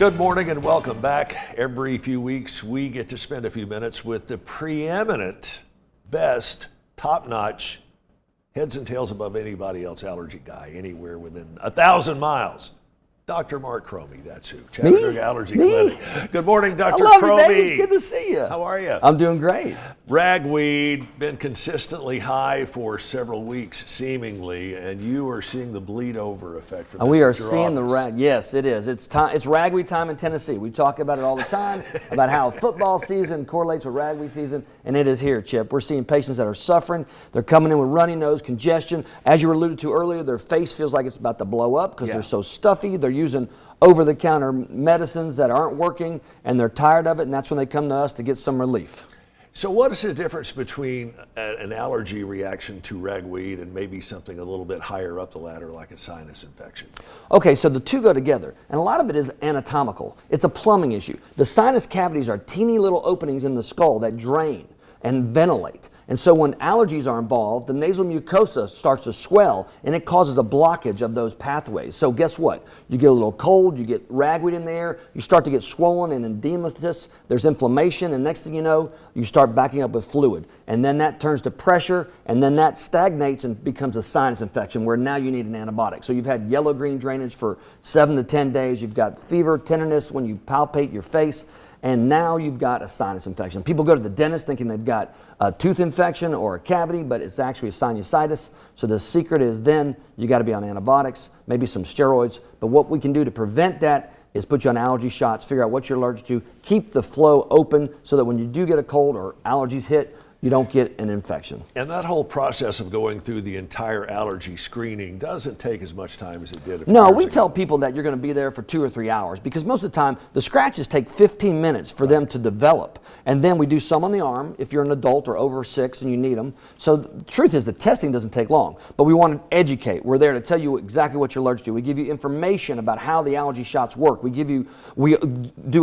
Good morning and welcome back. Every few weeks we get to spend a few minutes with the preeminent, best, top-notch, heads and tails above anybody else allergy guy anywhere within 1,000 miles. Dr. Marc Cromie, that's who. Chattanooga Allergy Clinic. Good morning, Dr. Cromie. It's good to see you. How are you? I'm doing great. Ragweed been consistently high for several weeks, seemingly, and you are seeing the bleed over effect from this. We are at your seeing office. yes, it is. It's time. It's ragweed time in Tennessee. We talk about it all the time about how football season correlates with ragweed season, and it is here, Chip. We're seeing patients that are suffering. They're coming in with runny nose, congestion. As you alluded to earlier, their face feels like it's about to blow up because they're so stuffy. They're using over-the-counter medicines that aren't working, and they're tired of it, and that's when they come to us to get some relief. So what is the difference between an allergy reaction to ragweed and maybe something a little bit higher up the ladder like a sinus infection? Okay, so the two go together, and a lot of it is anatomical. It's a plumbing issue. The sinus cavities are teeny little openings in the skull that drain and ventilate. And so when allergies are involved, the nasal mucosa starts to swell and it causes a blockage of those pathways. So guess what? You get a little cold, you get ragweed in there, you start to get swollen and edematous, there's inflammation, and next thing you know, you start backing up with fluid. And then that turns to pressure, and then that stagnates and becomes a sinus infection where now you need an antibiotic. So you've had yellow-green drainage for 7 to 10 days, you've got fever, tenderness when you palpate your face, and now you've got a sinus infection. People go to the dentist thinking they've got a tooth infection or a cavity, but it's actually a sinusitis. So the secret is then you got to be on antibiotics, maybe some steroids. But what we can do to prevent that is put you on allergy shots, figure out what you're allergic to, keep the flow open so that when you do get a cold or allergies hit, you don't get an infection. And that whole process of going through the entire allergy screening doesn't take as much time as it did a few No, years we ago. tell people that you're going to be there for 2 or 3 hours because most of the time the scratches take 15 minutes for them to develop. And then we do some on the arm if you're an adult or over 6 and you need them. So the truth is the testing doesn't take long, but we want to educate. We're there to tell you exactly what you're allergic to. We give you information about how the allergy shots work. We do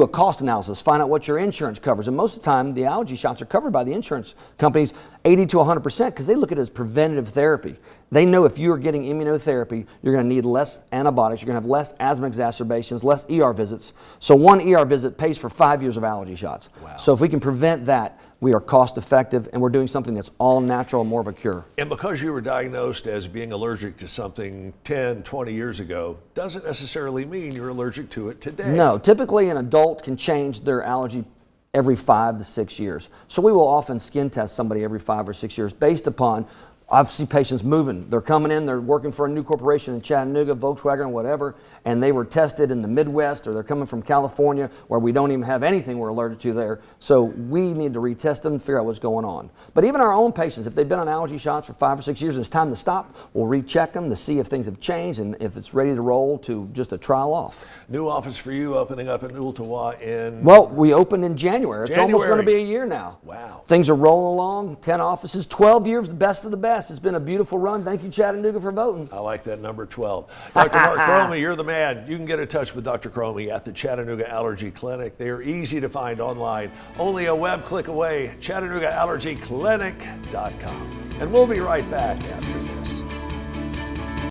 a cost analysis, find out what your insurance covers. And most of the time the allergy shots are covered by the insurance companies 80 to 100% because they look at it as preventative therapy. They know if you are getting immunotherapy, you're going to need less antibiotics, you're going to have less asthma exacerbations, less ER visits. So one ER visit pays for 5 years of allergy shots. Wow. So if we can prevent that, we are cost effective and we're doing something that's all natural, more of a cure. And because you were diagnosed as being allergic to something 10, 20 years ago, doesn't necessarily mean you're allergic to it today. No, typically an adult can change their allergy every 5 to 6 years. So we will often skin test somebody every 5 or 6 years based upon, I've seen patients moving. They're coming in, they're working for a new corporation in Chattanooga, Volkswagen, whatever, and they were tested in the Midwest, or they're coming from California where we don't even have anything we're allergic to there. So we need to retest them and figure out what's going on. But even our own patients, if they've been on allergy shots for 5 or 6 years and it's time to stop, we'll recheck them to see if things have changed and if it's ready to roll to just a trial off. New office for you opening up in Ooltewah in... Well, we opened in January. It's almost going to be a year now. Wow. Things are rolling along, 10 offices, 12 years, the best of the best. It's been a beautiful run. Thank you, Chattanooga, for voting. I like that number 12. Dr. Marc Cromie, you're the man. You can get in touch with Dr. Cromie at the Chattanooga Allergy Clinic. They are easy to find online. Only a web click away, chattanooga-allergy-clinic.com. And we'll be right back after this.